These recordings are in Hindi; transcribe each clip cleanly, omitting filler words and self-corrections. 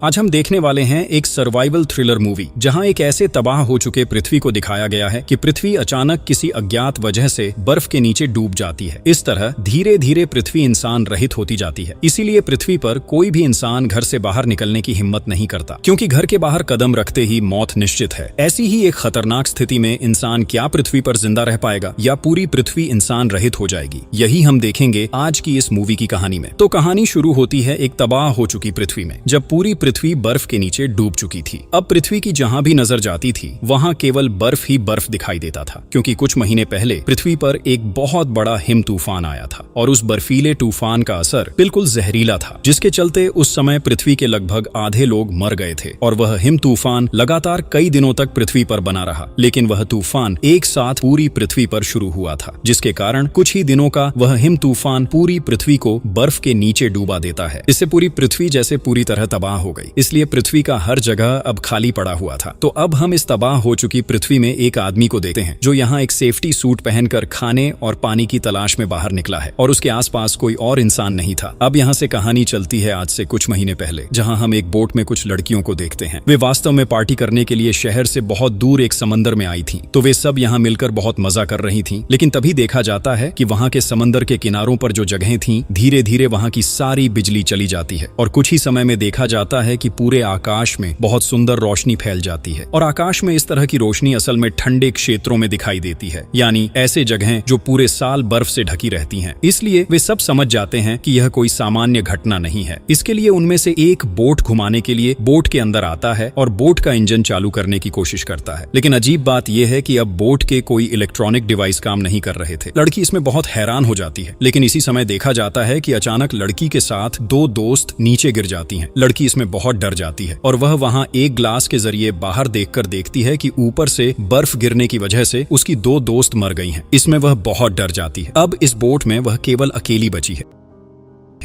आज हम देखने वाले हैं एक सर्वाइवल थ्रिलर मूवी जहां एक ऐसे तबाह हो चुके पृथ्वी को दिखाया गया है कि पृथ्वी अचानक किसी अज्ञात वजह से बर्फ के नीचे डूब जाती है। इस तरह धीरे धीरे पृथ्वी इंसान रहित होती जाती है। इसीलिए पृथ्वी पर कोई भी इंसान घर से बाहर निकलने की हिम्मत नहीं करता, क्योंकि घर के बाहर कदम रखते ही मौत निश्चित है। ऐसी ही एक खतरनाक स्थिति में इंसान क्या पृथ्वी पर जिंदा रह पाएगा या पूरी पृथ्वी इंसान रहित हो जाएगी, यही हम देखेंगे आज की इस मूवी की कहानी में। तो कहानी शुरू होती है एक तबाह हो चुकी पृथ्वी में, जब पूरी पृथ्वी बर्फ के नीचे डूब चुकी थी। अब पृथ्वी की जहां भी नजर जाती थी वहां केवल बर्फ ही बर्फ दिखाई देता था, क्योंकि कुछ महीने पहले पृथ्वी पर एक बहुत बड़ा हिम तूफान आया था और उस बर्फीले तूफान का असर बिल्कुल जहरीला था, जिसके चलते उस समय पृथ्वी के लगभग आधे लोग मर गए थे। और वह हिम तूफान लगातार कई दिनों तक पृथ्वी पर बना रहा, लेकिन वह तूफान एक साथ पूरी पृथ्वी पर शुरू हुआ था, जिसके कारण कुछ ही दिनों का वह हिम तूफान पूरी पृथ्वी को बर्फ के नीचे डूबा देता है। इससे पूरी पृथ्वी जैसे पूरी तरह तबाह हो गई। इसलिए पृथ्वी का हर जगह अब खाली पड़ा हुआ था। तो अब हम इस तबाह हो चुकी पृथ्वी में एक आदमी को देखते हैं, जो यहाँ एक सेफ्टी सूट पहनकर खाने और पानी की तलाश में बाहर निकला है, और उसके आसपास कोई और इंसान नहीं था। अब यहाँ से कहानी चलती है आज से कुछ महीने पहले, जहाँ हम एक बोट में कुछ लड़कियों को देखते हैं। वे वास्तव में पार्टी करने के लिए शहर से बहुत दूर एक समंदर में आई थी, तो वे सब यहाँ मिलकर बहुत मजा कर रही थी। लेकिन तभी देखा जाता है कि वहाँ के समंदर के किनारों पर जो जगहें थी, धीरे धीरे वहाँ की सारी बिजली चली जाती है, और कुछ ही समय में देखा जाता है कि पूरे आकाश में बहुत सुंदर रोशनी फैल जाती है। और आकाश में इस तरह की रोशनी असल में ठंडे क्षेत्रों में दिखाई देती है, यानी ऐसे जगहें जो पूरे साल बर्फ से ढकी रहती हैं। इसलिए वे सब समझ जाते हैं कि यह कोई सामान्य घटना नहीं है। इसके लिए उनमें से एक बोट घुमाने के लिए बोट के अंदर आता है और बोट का इंजन चालू करने की कोशिश करता है। लेकिन अजीब बात यह है कि अब बोट के कोई इलेक्ट्रॉनिक डिवाइस काम नहीं कर रहे थे। लड़की इसमें बहुत हैरान हो जाती है, लेकिन इसी समय देखा जाता है कि अचानक लड़की के साथ दो दोस्त नीचे गिर जाती हैं। लड़की इसमें बहुत डर जाती है और वह वहां एक ग्लास के जरिए बाहर देखकर देखती है कि ऊपर से बर्फ गिरने की वजह से उसकी दो दोस्त मर गई हैं। इसमें वह बहुत डर जाती है। अब इस बोट में वह केवल अकेली बची है।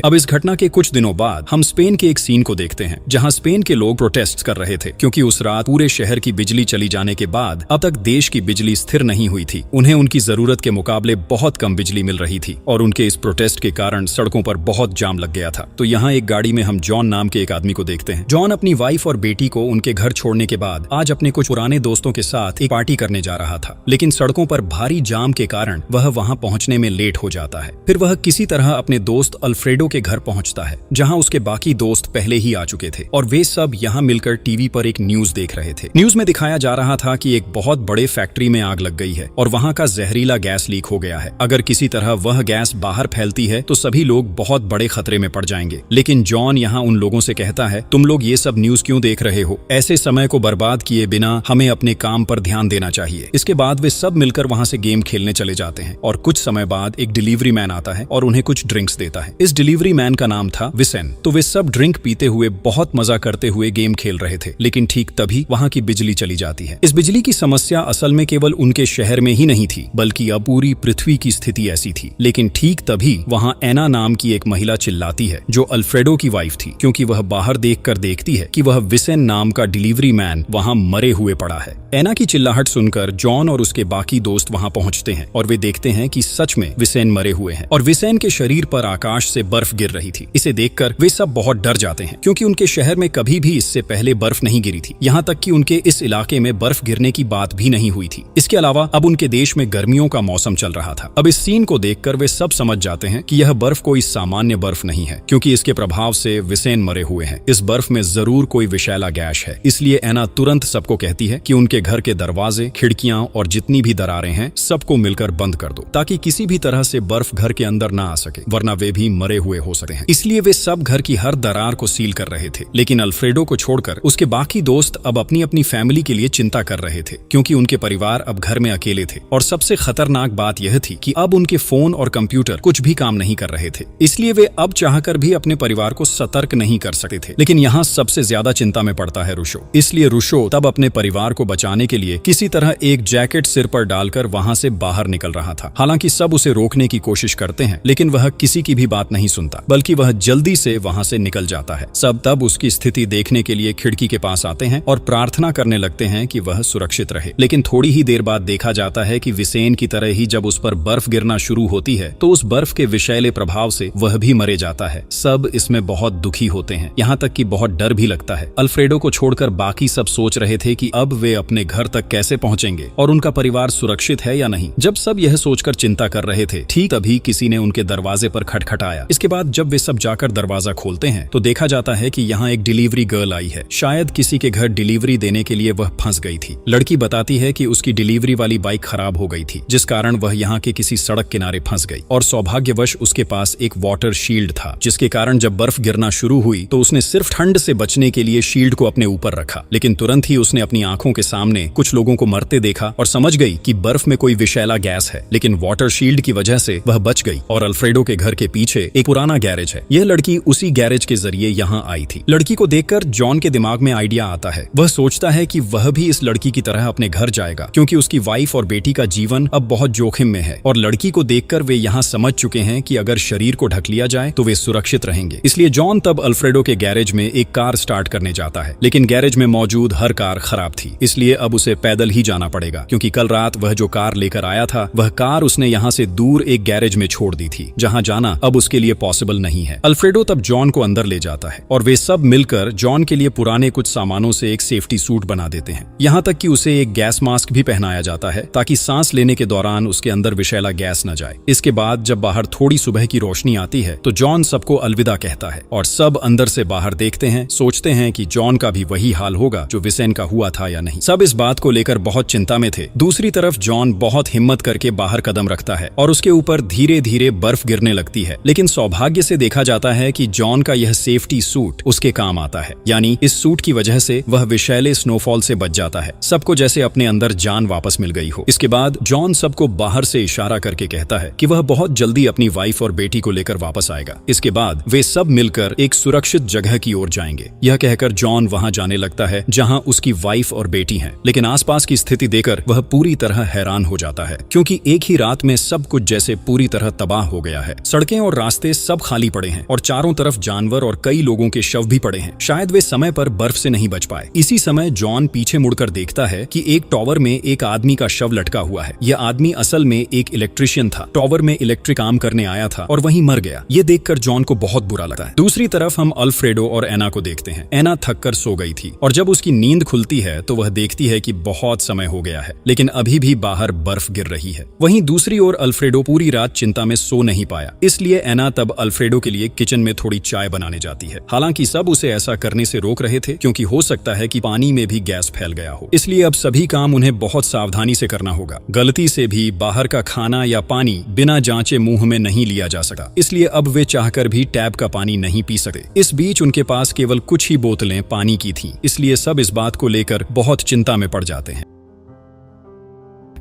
अब इस घटना के कुछ दिनों बाद हम स्पेन के एक सीन को देखते हैं, जहां स्पेन के लोग प्रोटेस्ट कर रहे थे, क्योंकि उस रात पूरे शहर की बिजली चली जाने के बाद अब तक देश की बिजली स्थिर नहीं हुई थी। उन्हें उनकी जरूरत के मुकाबले बहुत कम बिजली मिल रही थी, और उनके इस प्रोटेस्ट के कारण सड़कों पर बहुत जाम लग गया था। तो यहाँ एक गाड़ी में हम जॉन नाम के एक आदमी को देखते हैं। जॉन अपनी वाइफ और बेटी को उनके घर छोड़ने के बाद आज अपने कुछ पुराने दोस्तों के साथ एक पार्टी करने जा रहा था, लेकिन सड़कों पर भारी जाम के कारण वह वहां पहुंचने में लेट हो जाता है। फिर वह किसी तरह अपने दोस्त अल्फ्रेडो के घर पहुंचता है, जहां उसके बाकी दोस्त पहले ही आ चुके थे, और वे सब यहां मिलकर टीवी पर एक न्यूज देख रहे थे। न्यूज में दिखाया जा रहा था कि एक बहुत बड़े फैक्ट्री में आग लग गई है और वहां का जहरीला गैस लीक हो गया है। अगर किसी तरह वह गैस बाहर फैलती है तो सभी लोग बहुत बड़े खतरे में पड़ जाएंगे। लेकिन जॉन यहां उन लोगों से कहता है, तुम लोग ये सब न्यूज क्यों देख रहे हो? ऐसे समय को बर्बाद किए बिना हमें अपने काम पर ध्यान देना चाहिए। इसके बाद वे सब मिलकर वहां से गेम खेलने चले जाते हैं, और कुछ समय बाद एक डिलीवरी मैन आता है और उन्हें कुछ ड्रिंक्स देता है। इस डिलीवरी मैन का नाम था विसेन। तो वे सब ड्रिंक पीते हुए बहुत मजा करते हुए गेम खेल रहे थे, लेकिन ठीक तभी वहां की बिजली चली जाती है। इस बिजली की समस्या असल में केवल उनके शहर में ही नहीं थी, बल्कि अब पूरी पृथ्वी की स्थिति ऐसी थी। लेकिन ठीक तभी वहां एना नाम की एक महिला चिल्लाती है, जो अल्फ्रेडो की वाइफ थी, क्योंकि वह बाहर देखकर देखती है कि वह विसेन नाम का डिलीवरी मैन वहां मरे हुए पड़ा है। एना की चिल्लाहट सुनकर जॉन और उसके बाकी दोस्त वहां पहुंचते हैं, और वे देखते हैं कि सच में विसेन मरे हुए हैं, और विसेन के शरीर पर आकाश से बर्फ गिर रही थी। इसे देखकर वे सब बहुत डर जाते हैं, क्योंकि उनके शहर में कभी भी इससे पहले बर्फ नहीं गिरी थी। यहाँ तक कि उनके इस इलाके में बर्फ गिरने की बात भी नहीं हुई थी। इसके अलावा अब उनके देश में गर्मियों का मौसम चल रहा था। अब इस सीन को देखकर वे सब समझ जाते हैं कि यह बर्फ कोई सामान्य बर्फ नहीं है, क्योंकि इसके प्रभाव से विसेन मरे हुए हैं। इस बर्फ में जरूर कोई विषैला गैस है। इसलिए एना तुरंत सबको कहती है कि उनके घर के दरवाजे, खिड़कियां और जितनी भी दरारें हैं, सबको मिलकर बंद कर दो, ताकि किसी भी तरह से बर्फ घर के अंदर ना आ सके, वरना वे भी मरे हुए हो सकते हैं। इसलिए वे सब घर की हर दरार को सील कर रहे थे। लेकिन अल्फ्रेडो को छोड़कर उसके बाकी दोस्त अब अपनी अपनी फैमिली के लिए चिंता कर रहे थे, क्योंकि उनके परिवार अब घर में अकेले थे। और सबसे खतरनाक बात यह थी कि अब उनके फोन और कंप्यूटर कुछ भी काम नहीं कर रहे थे। इसलिए वे अब चाहकर भी अपने परिवार को सतर्क नहीं कर सकते थे। लेकिन यहाँ सबसे ज्यादा चिंता में पड़ता है रुशो। इसलिए रुशो तब अपने परिवार को बचाने के लिए किसी तरह एक जैकेट सिर पर डालकर वहां से बाहर निकल रहा था। हालांकि सब उसे रोकने की कोशिश करते हैं, लेकिन वह किसी की भी बात नहीं सुनता। सुनता, बल्कि वह जल्दी से वहां से निकल जाता है। सब तब उसकी स्थिति देखने के लिए खिड़की के पास आते हैं और प्रार्थना करने लगते हैं कि वह सुरक्षित रहे। लेकिन थोड़ी ही देर बाद देखा जाता है कि विसेन की तरह ही जब उस पर बर्फ गिरना शुरू होती है तो उस बर्फ के विषैले प्रभाव से वह भी मरे जाता है। सब इसमें बहुत दुखी होते हैं, यहाँ तक कि बहुत डर भी लगता है। अल्फ्रेडो को छोड़कर बाकी सब सोच रहे थे कि अब वे अपने घर तक कैसे पहुंचेंगे और उनका परिवार सुरक्षित है या नहीं। जब सब यह सोचकर चिंता कर रहे थे, ठीक तभी किसी ने उनके दरवाजे पर खटखटाया। इसके बाद जब वे सब जाकर दरवाजा खोलते हैं तो देखा जाता है कि यहाँ एक डिलीवरी गर्ल आई है। शायद किसी के घर डिलीवरी देने के लिए वह फंस गई थी। लड़की बताती है कि उसकी डिलीवरी वाली बाइक खराब हो गई थी, जिस कारण वह यहाँ के किसी सड़क किनारे फंस गई और सौभाग्यवश उसके पास एक वाटर शील्ड था, जिसके कारण जब बर्फ गिरना शुरू हुई तो उसने सिर्फ ठंड से बचने के लिए शील्ड को अपने ऊपर रखा। लेकिन तुरंत ही उसने अपनी आंखों के सामने कुछ लोगों को मरते देखा और समझ गई कि बर्फ में कोई विषैला गैस है। लेकिन वाटर शील्ड की वजह से वह बच गई और अल्फ्रेडो के घर के पीछे एक पुराना गैरेज है। यह लड़की उसी गैरेज के जरिए यहाँ आई थी। लड़की को देखकर जॉन के दिमाग में आइडिया आता है। वह सोचता है कि वह भी इस लड़की की तरह अपने घर जाएगा, क्योंकि उसकी वाइफ और बेटी का जीवन अब बहुत जोखिम में है। और लड़की को देखकर वे यहाँ समझ चुके हैं कि अगर शरीर को ढक लिया जाए तो वे सुरक्षित रहेंगे। इसलिए जॉन तब अल्फ्रेडो के गैरेज में एक कार स्टार्ट करने जाता है, लेकिन गैरेज में मौजूद हर कार खराब थी, इसलिए अब उसे पैदल ही जाना पड़ेगा, क्योंकि कल रात वह जो कार लेकर आया था वह कार उसने यहाँ से दूर एक गैरेज में छोड़ दी थी, जहाँ जाना अब उसके लिए पॉसिबल नहीं है। अल्फ्रेडो तब जॉन को अंदर ले जाता है और वे सब मिलकर जॉन के लिए पुराने कुछ सामानों से एक सेफ्टी सूट बना देते हैं। यहाँ तक कि उसे एक गैस मास्क भी पहनाया जाता है ताकि सांस लेने के दौरान उसके अंदर विषैला गैस न जाए। इसके बाद जब बाहर थोड़ी सुबह की रोशनी आती है तो जॉन सबको अलविदा कहता है और सब अंदर से बाहर देखते हैं, सोचते हैं कि जॉन का भी वही हाल होगा जो विसेन का हुआ था या नहीं। सब इस बात को लेकर बहुत चिंता में थे। दूसरी तरफ जॉन बहुत हिम्मत करके बाहर कदम रखता है और उसके ऊपर धीरे धीरे बर्फ गिरने लगती है। लेकिन सौभाग्य से देखा जाता है कि जॉन का यह सेफ्टी सूट उसके काम आता है, यानी इस सूट की वजह से वह विषैले स्नोफॉल से बच जाता है। सबको जैसे अपने अंदर जान वापस मिल गई हो। इसके बाद जॉन सबको बाहर से इशारा करके कहता है कि वह बहुत जल्दी अपनी वाइफ और बेटी को लेकर वापस आएगा। इसके बाद वे सब मिलकर एक सुरक्षित जगह की ओर जाएंगे। यह कहकर जॉन वहां जाने लगता है जहां उसकी वाइफ और बेटी हैं। लेकिन आसपास की स्थिति देखकर वह पूरी तरह हैरान हो जाता है, क्योंकि एक ही रात में सब कुछ जैसे पूरी तरह तबाह हो गया है। सड़कें और रास्ते सब खाली पड़े हैं और चारों तरफ जानवर और कई लोगों के शव भी पड़े हैं। शायद वे समय पर बर्फ से नहीं बच पाए। इसी समय जॉन पीछे मुड़कर देखता है कि एक टॉवर में एक आदमी का शव लटका हुआ है। यह आदमी असल में एक इलेक्ट्रिशियन था, टॉवर में इलेक्ट्रिक काम करने आया था और वहीं मर गया। ये देखकर जॉन को बहुत बुरा लगता है। दूसरी तरफ हम अल्फ्रेडो और एना को देखते हैं। एना थककर सो गई थी और जब उसकी नींद खुलती है तो वह देखती है कि बहुत समय हो गया है, लेकिन अभी भी बाहर बर्फ गिर रही है। वहीं दूसरी ओर अल्फ्रेडो पूरी रात चिंता में सो नहीं पाया, इसलिए एना तब अल्फ्रेडो के लिए किचन में थोड़ी चाय बनाने जाती है। हालांकि सब उसे ऐसा करने से रोक रहे थे, क्योंकि हो सकता है कि पानी में भी गैस फैल गया हो, इसलिए अब सभी काम उन्हें बहुत सावधानी से करना होगा। गलती से भी बाहर का खाना या पानी बिना जांचे मुंह में नहीं लिया जा सका, इसलिए अब वे चाहकर भी टैप का पानी नहीं पी सकते। इस बीच उनके पास केवल कुछ ही बोतलें पानी की थीं, इसलिए सब इस बात को लेकर बहुत चिंता में पड़ जाते हैं।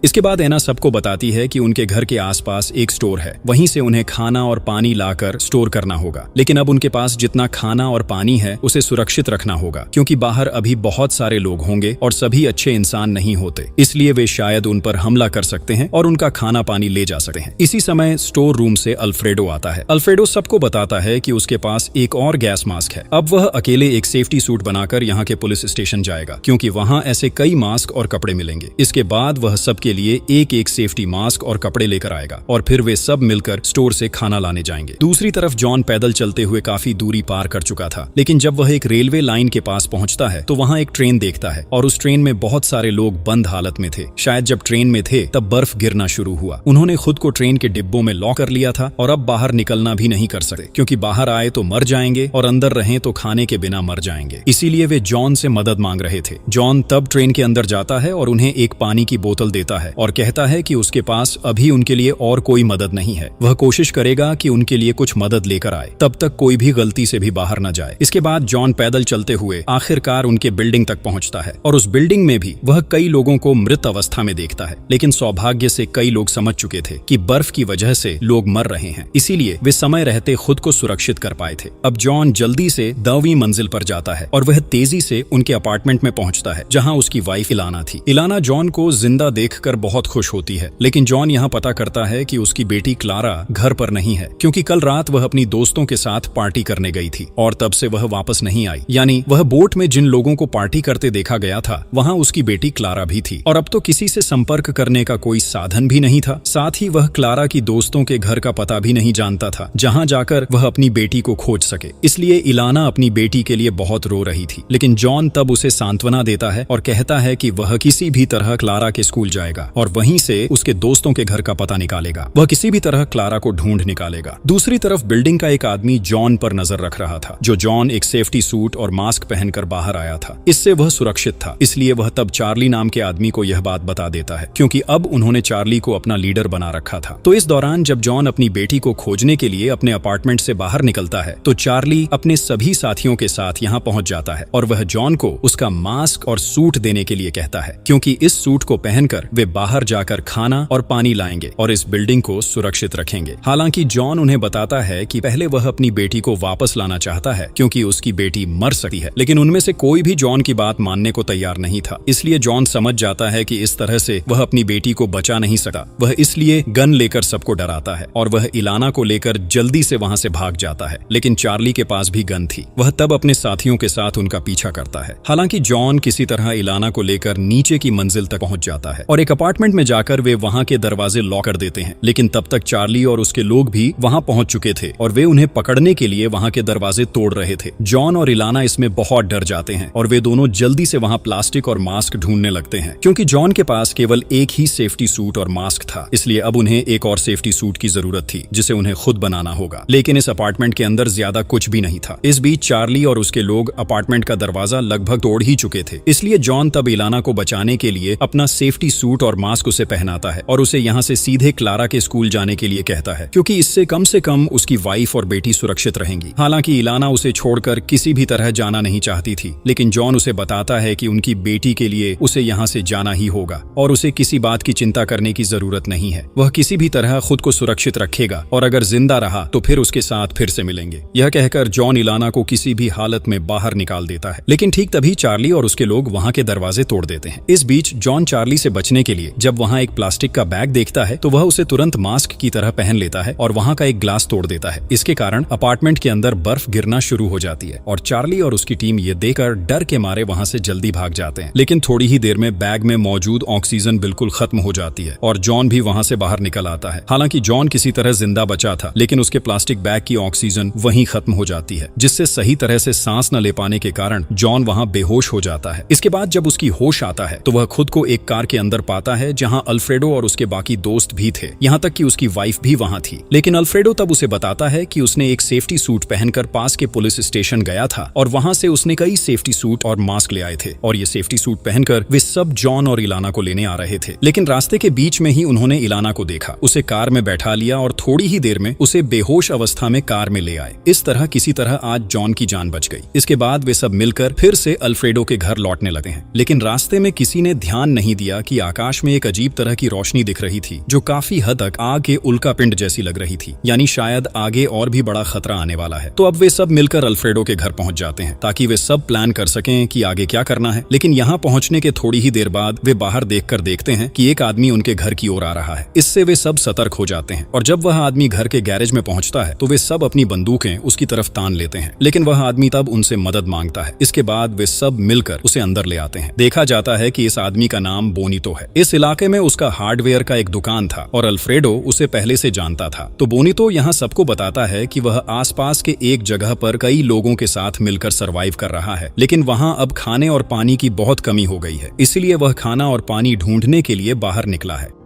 इसके बाद एना सबको बताती है कि उनके घर के आसपास एक स्टोर है, वहीं से उन्हें खाना और पानी लाकर स्टोर करना होगा। लेकिन अब उनके पास जितना खाना और पानी है उसे सुरक्षित रखना होगा, क्योंकि बाहर अभी बहुत सारे लोग होंगे और सभी अच्छे इंसान नहीं होते, इसलिए वे शायद उन पर हमला कर सकते हैं और उनका खाना पानी ले जा सकते हैं। इसी समय स्टोर रूम से अल्फ्रेडो आता है। अल्फ्रेडो सबको बताता है कि उसके पास एक और गैस मास्क है। अब वह अकेले एक सेफ्टी सूट बनाकर यहाँ के पुलिस स्टेशन जाएगा, क्योंकि वहाँ ऐसे कई मास्क और कपड़े मिलेंगे। इसके बाद वह सबके लिए एक एक सेफ्टी मास्क और कपड़े लेकर आएगा और फिर वे सब मिलकर स्टोर से खाना लाने जाएंगे। दूसरी तरफ जॉन पैदल चलते हुए काफी दूरी पार कर चुका था, लेकिन जब वह एक रेलवे लाइन के पास पहुंचता है तो वहां एक ट्रेन देखता है और उस ट्रेन में बहुत सारे लोग बंद हालत में थे। शायद जब ट्रेन में थे तब बर्फ गिरना शुरू हुआ। उन्होंने खुद को ट्रेन के डिब्बों में लॉक कर लिया था और अब बाहर निकलना भी नहीं कर सकते, क्योंकि बाहर आए तो मर जाएंगे और अंदर रहें तो खाने के बिना मर जाएंगे। इसीलिए वे जॉन से मदद मांग रहे थे। जॉन तब ट्रेन के अंदर जाता है और उन्हें एक पानी की बोतल देता है और कहता है कि उसके पास अभी उनके लिए और कोई मदद नहीं है। वह कोशिश करेगा कि उनके लिए कुछ मदद लेकर आए, तब तक कोई भी गलती से भी बाहर न जाए। इसके बाद जॉन पैदल चलते हुए आखिरकार उनके बिल्डिंग तक पहुंचता है और उस बिल्डिंग में भी वह कई लोगों को मृत अवस्था में देखता है। लेकिन सौभाग्य से कई लोग समझ चुके थे कि बर्फ की वजह से लोग मर रहे हैं, इसीलिए वे समय रहते खुद को सुरक्षित कर पाए थे। अब जॉन जल्दी से 10वीं मंजिल पर जाता है और वह तेजी से उनके अपार्टमेंट में पहुंचता है, जहां उसकी वाइफ इलाना थी। इलाना जॉन को जिंदा देखकर देखकर बहुत खुश होती है। लेकिन जॉन यहाँ पता करता है कि उसकी बेटी क्लारा घर पर नहीं है, क्योंकि कल रात वह अपनी दोस्तों के साथ पार्टी करने गई थी और तब से वह वापस नहीं आई। यानी वह बोट में जिन लोगों को पार्टी करते देखा गया था वहाँ उसकी बेटी क्लारा भी थी, और अब तो किसी से संपर्क करने का कोई साधन भी नहीं था। साथ ही वह क्लारा की दोस्तों के घर का पता भी नहीं जानता था जहाँ जाकर वह अपनी बेटी को खोज सके। इसलिए इलाना अपनी बेटी के लिए बहुत रो रही थी। लेकिन जॉन तब उसे सांत्वना देता है और कहता है कि वह किसी भी तरह क्लारा के स्कूल जाएगा और वहीं से उसके दोस्तों के घर का पता निकालेगा। वह किसी भी तरह क्लारा को ढूंढ निकालेगा। दूसरी तरफ बिल्डिंग का एक आदमी जॉन पर नजर रख रहा था। जो जॉन एक सेफ्टी सूट और मास्क पहनकर बाहर आया था, इससे वह सुरक्षित था। इसलिए वह तब चार्ली नाम के आदमी को यह बात बता देता है, क्योंकि अब उन्होंने चार्ली को अपना लीडर बना रखा था। तो इस दौरान जब जॉन अपनी बेटी को खोजने के लिए अपने अपार्टमेंट से बाहर निकलता है तो चार्ली अपने सभी साथियों के साथ यहाँ पहुंच जाता है और वह जॉन को उसका मास्क और सूट देने के लिए कहता है, क्योंकि इस सूट को पहनकर वे बाहर जाकर खाना और पानी लाएंगे और इस बिल्डिंग को सुरक्षित रखेंगे। हालांकि जॉन उन्हें बताता है कि पहले वह अपनी बेटी को वापस लाना चाहता है, क्योंकि उसकी बेटी मर सकती है। लेकिन उनमें से कोई भी जॉन की बात मानने को तैयार नहीं था। इसलिए जॉन समझ जाता है कि इस तरह से वह अपनी बेटी को बचा नहीं सका। वह इसलिए गन लेकर सबको डराता है और वह इलाना को लेकर जल्दी से वहां से भाग जाता है। लेकिन चार्ली के पास भी गन थी। वह तब अपने साथियों के साथ उनका पीछा करता है। हालांकि जॉन किसी तरह इलाना को लेकर नीचे की मंजिल तक पहुंच जाता है और एक अपार्टमेंट में जाकर वे वहां के दरवाजे लॉक कर देते हैं। लेकिन तब तक चार्ली और उसके लोग भी वहां पहुंच चुके थे और वे उन्हें पकड़ने के लिए वहां के दरवाजे तोड़ रहे थे। जॉन और इलाना इसमें बहुत डर जाते हैं और वे दोनों जल्दी से वहां प्लास्टिक और मास्क ढूंढने लगते हैं, क्योंकि जॉन के पास केवल एक ही सेफ्टी सूट और मास्क था। इसलिए अब उन्हें एक और सेफ्टी सूट की जरूरत थी, जिसे उन्हें खुद बनाना होगा। लेकिन इस अपार्टमेंट के अंदर ज्यादा कुछ भी नहीं था। इस बीच चार्ली और उसके लोग अपार्टमेंट का दरवाजा लगभग तोड़ ही चुके थे। इसलिए जॉन तब इलाना को बचाने के लिए अपना सेफ्टी सूट और मास्क उसे पहनाता है और उसे यहाँ से सीधे क्लारा के स्कूल जाने के लिए कहता है, क्योंकि इससे कम से कम उसकी वाइफ और बेटी सुरक्षित रहेंगी। हालांकि इलाना उसे छोड़कर किसी भी तरह जाना नहीं चाहती थी, लेकिन जॉन उसे बताता है कि उनकी बेटी के लिए उसे यहाँ से जाना ही होगा और उसे किसी बात की चिंता करने की जरूरत नहीं है। वह किसी भी तरह खुद को सुरक्षित रखेगा और अगर जिंदा रहा तो फिर उसके साथ फिर से मिलेंगे। यह कहकर जॉन इलाना को किसी भी हालत में बाहर निकाल देता है। लेकिन ठीक तभी चार्ली और उसके लोग वहां के दरवाजे तोड़ देते हैं। इस बीच जॉन चार्ली से बचने के लिए जब वहां एक प्लास्टिक का बैग देखता है तो वह उसे तुरंत मास्क की तरह पहन लेता है और वहां का एक ग्लास तोड़ देता है। इसके कारण अपार्टमेंट के अंदर बर्फ गिरना शुरू हो जाती है और चार्ली और उसकी टीम ये देखकर डर के मारे वहां से जल्दी भाग जाते हैं। लेकिन थोड़ी ही देर में बैग में मौजूद ऑक्सीजन बिल्कुल खत्म हो जाती है और जॉन भी वहां से बाहर निकल आता है। हालांकि जॉन किसी तरह जिंदा बचा था, लेकिन उसके प्लास्टिक बैग की ऑक्सीजन वहीं खत्म हो जाती है, जिससे सही तरह से सांस न ले पाने के कारण जॉन वहां बेहोश हो जाता है। इसके बाद जब उसकी होश आता है तो वह खुद को एक कार के अंदर पाता है जहां अल्फ्रेडो और उसके बाकी दोस्त भी थे, यहां तक कि उसकी वाइफ भी वहां थी। लेकिन अल्फ्रेडो तब उसे बताता है कि उसने एक सेफ्टी सूट पहनकर पास के पुलिस स्टेशन गया था और वहां से उसने कई सेफ्टी सूट और मास्क ले आए थे और ये सेफ्टी सूट पहनकर वे सब जॉन और इलाना को लेने आ रहे थे। लेकिन रास्ते के बीच में ही उन्होंने इलाना को देखा, उसे कार में बैठा लिया और थोड़ी ही देर में उसे बेहोश अवस्था में कार में ले आए। इस तरह किसी तरह आज जॉन की जान बच गई। इसके बाद वे सब मिलकर फिर से अल्फ्रेडो के घर लौटने लगे हैं। लेकिन रास्ते में किसी ने ध्यान नहीं दिया कि आकाश में एक अजीब तरह की रोशनी दिख रही थी जो काफी हद तक आग के उल्का पिंड जैसी लग रही थी, यानी शायद आगे और भी बड़ा खतरा आने वाला है। तो अब वे सब मिलकर अल्फ्रेडो के घर पहुंच जाते हैं ताकि वे सब प्लान कर सकें कि आगे क्या करना है। लेकिन यहाँ पहुंचने के थोड़ी ही देर बाद वे बाहर देखकर देखते हैं कि एक आदमी उनके घर की ओर आ रहा है। इससे वे सब सतर्क हो जाते हैं और जब वह आदमी घर के गैरेज में पहुंचता है तो वे सब अपनी बंदूकें उसकी तरफ तान लेते हैं। लेकिन वह आदमी तब उनसे मदद मांगता है। इसके बाद वे सब मिलकर उसे अंदर ले आते हैं। देखा जाता है कि इस आदमी का नाम बोनीतो है। इस इलाके में उसका हार्डवेयर का एक दुकान था और अल्फ्रेडो उसे पहले से जानता था। तो बोनीतो यहाँ सबको बताता है कि वह आसपास के एक जगह पर कई लोगों के साथ मिलकर सरवाइव कर रहा है, लेकिन वहाँ अब खाने और पानी की बहुत कमी हो गई है। इसलिए वह खाना और पानी ढूंढने के लिए बाहर निकला है।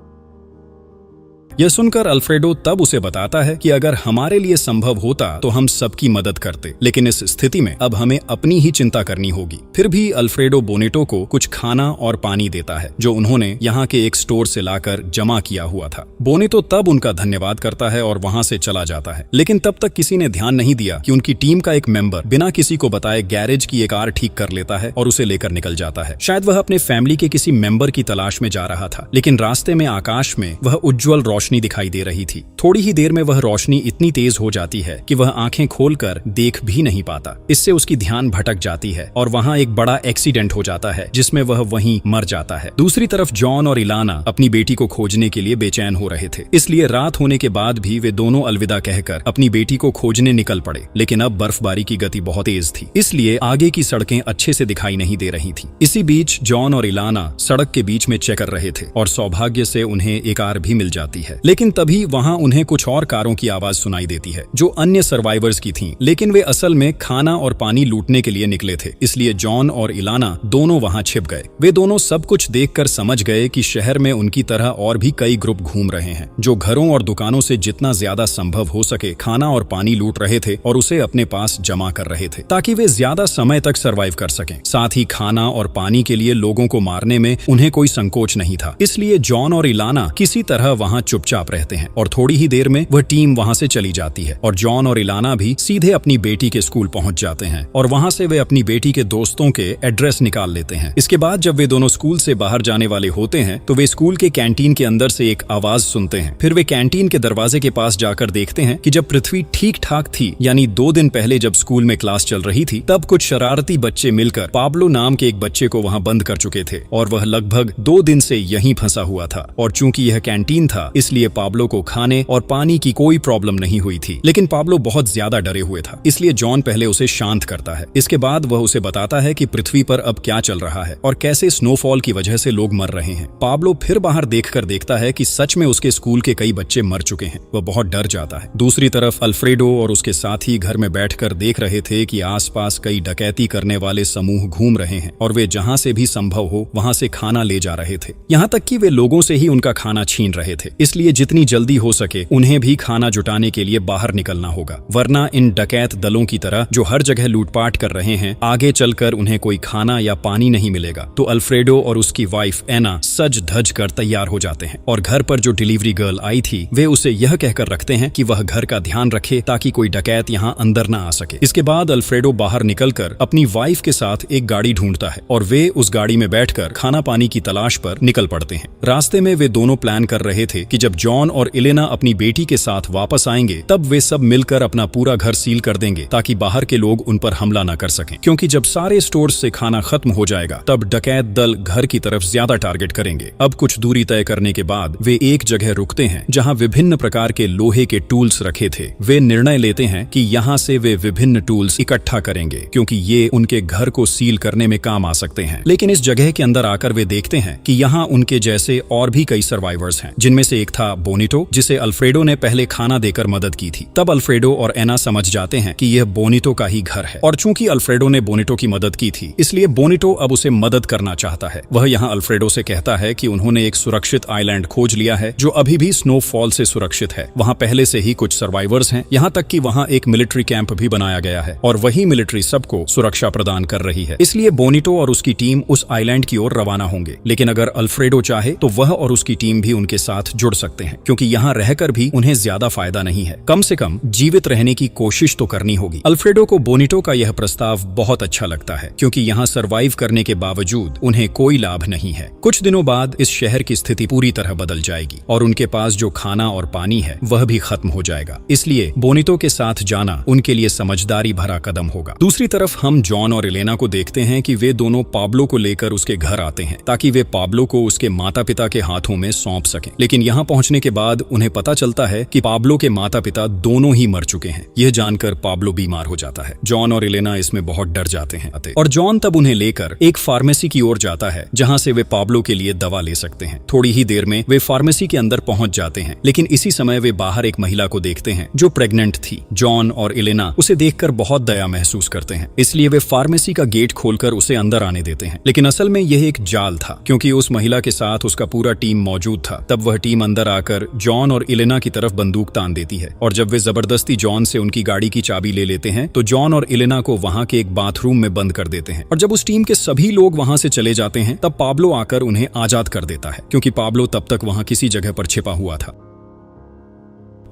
यह सुनकर अल्फ्रेडो तब उसे बताता है कि अगर हमारे लिए संभव होता तो हम सबकी मदद करते, लेकिन इस स्थिति में अब हमें अपनी ही चिंता करनी होगी। फिर भी अल्फ्रेडो बोनेटो को कुछ खाना और पानी देता है जो उन्होंने यहाँ के एक स्टोर से लाकर जमा किया हुआ था। बोनेटो तब उनका धन्यवाद करता है और वहाँ से चला जाता है। लेकिन तब तक किसी ने ध्यान नहीं दिया कि उनकी टीम का एक मेंबर बिना किसी को बताए गैरेज की एक कार ठीक कर लेता है और उसे लेकर निकल जाता है। शायद वह अपने फैमिली के किसी मेंबर की तलाश में जा रहा था, लेकिन रास्ते में आकाश में वह उज्जवल रोशनी दिखाई दे रही थी। थोड़ी ही देर में वह रोशनी इतनी तेज हो जाती है कि वह आंखें खोलकर देख भी नहीं पाता। इससे उसकी ध्यान भटक जाती है और वहां एक बड़ा एक्सीडेंट हो जाता है जिसमें वह वहीं मर जाता है। दूसरी तरफ जॉन और इलाना अपनी बेटी को खोजने के लिए बेचैन हो रहे थे, इसलिए रात होने के बाद भी वे दोनों अलविदा कहकर अपनी बेटी को खोजने निकल पड़े। लेकिन अब बर्फबारी की गति बहुत तेज थी, इसलिए आगे की सड़कें अच्छे से दिखाई नहीं दे रही थी। इसी बीच जॉन और इलाना सड़क के बीच में चेक कर रहे थे और सौभाग्य से उन्हें एक कार भी मिल जाती है। लेकिन तभी वहां उन्हें कुछ और कारों की आवाज सुनाई देती है जो अन्य सर्वाइवर्स की थीं, लेकिन वे असल में खाना और पानी लूटने के लिए निकले थे। इसलिए जॉन और इलाना दोनों वहां छिप गए। वे दोनों सब कुछ देखकर समझ गए कि शहर में उनकी तरह और भी कई ग्रुप घूम रहे हैं जो घरों और दुकानों से जितना ज्यादा संभव हो सके खाना और पानी लूट रहे थे और उसे अपने पास जमा कर रहे थे ताकि वे ज्यादा समय तक सरवाइव कर सकें। साथ ही खाना और पानी के लिए लोगों को मारने में उन्हें कोई संकोच नहीं था। इसलिए जॉन और इलाना किसी तरह वहां चुपचाप रहते हैं और थोड़ी ही देर में वह टीम वहां से चली जाती है और जॉन और इलाना भी सीधे अपनी बेटी के स्कूल पहुंच जाते हैं और वहां से वे अपनी बेटी के दोस्तों के एड्रेस निकाल लेते हैं। इसके बाद जब वे दोनों स्कूल से बाहर जाने वाले होते हैं तो वे स्कूल के कैंटीन के अंदर से एक आवाज सुनते हैं। फिर वे कैंटीन के दरवाजे के पास जाकर देखते हैं कि जब पृथ्वी ठीक ठाक थी, यानी 2 दिन पहले जब स्कूल में क्लास चल रही थी, तब कुछ शरारती बच्चे मिलकर पाब्लो नाम के एक बच्चे को वहां बंद कर चुके थे और वह लगभग 2 दिन से यहीं फंसा हुआ था। और चूंकि यह कैंटीन था इसलिए पाब्लो को खाने और पानी की कोई प्रॉब्लम नहीं हुई थी। लेकिन पाब्लो बहुत ज्यादा डरे हुए था, इसलिए जॉन पहले उसे शांत करता है। इसके बाद वह उसे बताता है कि पृथ्वी पर अब क्या चल रहा है और कैसे स्नोफॉल की वजह से लोग मर रहे हैं। पाब्लो फिर बाहर देखकर देखता है कि सच में उसके स्कूल के कई बच्चे मर चुके हैं। वह बहुत डर जाता है। दूसरी तरफ अल्फ्रेडो और उसके साथी घर में बैठकर देख रहे थे कि आसपास कई डकैती करने वाले समूह घूम रहे हैं और वे जहां से भी संभव हो वहां से खाना ले जा रहे थे। यहाँ तक कि वे लोगों से ही उनका खाना छीन रहे थे। इसलिए जितनी जल्दी हो सके उन्हें भी खाना जुटाने के लिए बाहर निकलना होगा, वरना इन डकैत दलों की तरह जो हर जगह लूटपाट कर रहे हैं आगे चलकर उन्हें कोई खाना या पानी नहीं मिलेगा। तो अल्फ्रेडो और उसकी वाइफ एना सज धज कर तैयार हो जाते हैं और घर पर जो डिलीवरी गर्ल आई थी वे उसे यह कहकर रखते हैं कि वह घर का ध्यान रखे ताकि कोई डकैत यहाँ अंदर न आ सके। इसके बाद अल्फ्रेडो बाहर निकलकर अपनी वाइफ के साथ एक गाड़ी ढूंढता है और वे उस गाड़ी में बैठकर खाना पानी की तलाश पर निकल पड़ते हैं। रास्ते में वे दोनों प्लान कर रहे थे कि जब जॉन और इलेना अपनी बेटी के साथ वापस आएंगे तब वे सब मिलकर अपना पूरा घर सील कर देंगे ताकि बाहर के लोग उन पर हमला न कर सकें, क्योंकि जब सारे स्टोर्स से खाना खत्म हो जाएगा तब डकैत दल घर की तरफ ज्यादा टारगेट करेंगे। अब कुछ दूरी तय करने के बाद वे एक जगह रुकते हैं जहां विभिन्न प्रकार के लोहे के टूल्स रखे थे। वे निर्णय लेते हैं कि यहाँ से वे विभिन्न टूल्स इकट्ठा करेंगे क्योंकि ये उनके घर को सील करने में काम आ सकते हैं। लेकिन इस जगह के अंदर आकर वे देखते हैं कि यहाँ उनके जैसे और भी कई सर्वाइवर्स हैं, जिनमें से एक था बोनिटो, जिसे अल्फ्रेडो ने पहले खाना देकर मदद की थी। तब अल्फ्रेडो और एना समझ जाते हैं कि यह बोनिटो का ही घर है और चूंकि अल्फ्रेडो ने बोनिटो की मदद की थी इसलिए बोनिटो अब उसे मदद करना चाहता है। वह यहाँ अल्फ्रेडो से कहता है कि उन्होंने एक सुरक्षित आइलैंड खोज लिया है जो अभी भी स्नोफॉल से सुरक्षित है। वहाँ पहले से ही कुछ सर्वाइवर्स हैं, यहाँ तक कि वहाँ एक मिलिट्री कैंप भी बनाया गया है और वही मिलिट्री सबको सुरक्षा प्रदान कर रही है। इसलिए बोनिटो और उसकी टीम उस आइलैंड की ओर रवाना होंगे। लेकिन अगर अल्फ्रेडो चाहे तो वह और उसकी टीम भी उनके साथ जुड़ सकते हैं, क्योंकि यहाँ रहकर भी उन्हें ज्यादा फायदा नहीं है। कम से कम जीवित रहने की कोशिश तो करनी होगी। अल्फ्रेडो को बोनिटो का यह प्रस्ताव बहुत अच्छा लगता है, क्योंकि यहाँ सरवाइव करने के बावजूद उन्हें कोई लाभ नहीं है। कुछ दिनों बाद इस शहर की स्थिति पूरी तरह बदल जाएगी और उनके पास जो खाना और पानी है वह भी खत्म हो जाएगा। इसलिए बोनिटो के साथ जाना उनके लिए समझदारी भरा कदम होगा। दूसरी तरफ हम जॉन और इलेना को देखते हैं कि वे दोनों पाब्लो को लेकर उसके घर आते हैं ताकि वे पाब्लो को उसके माता पिता के हाथों में सौंप सकें। लेकिन यहाँ पहुँचने के बाद उन्हें पता चलता है कि पाब्लो के माता पिता दोनों ही मर चुके हैं। यह जानकर पाब्लो बीमार हो जाता है। जॉन और इलेना इसमें बहुत डर जाते हैं और जॉन तब उन्हें लेकर एक फार्मेसी की ओर जाता है जहाँ से वे पाब्लो के लिए दवा ले सकते हैं। थोड़ी ही देर में वे फार्मेसी के अंदर पहुंच जाते हैं, लेकिन इसी समय वे बाहर एक महिला को देखते हैं जो प्रेग्नेंट थी। जॉन और इलेना उसे देखकर बहुत दया महसूस करते हैं, इसलिए वे फार्मेसी का गेट खोलकर उसे अंदर आने देते हैं। लेकिन असल में यह एक जाल था, क्योंकि उस महिला के साथ उसका पूरा टीम मौजूद था। तब वह टीम अंदर आकर जॉन और इलेना की तरफ बंदूक तान देती है और जब वे जबरदस्ती जॉन से उनकी गाड़ी की चाबी ले लेते हैं तो जॉन और इलेना को वहां के एक बाथरूम में बंद कर देते हैं। और जब उस टीम के सभी लोग वहां से चले जाते हैं तब पाब्लो आकर उन्हें आजाद कर देता है, क्योंकि पाब्लो तब तक वहां किसी जगह पर छिपा हुआ था।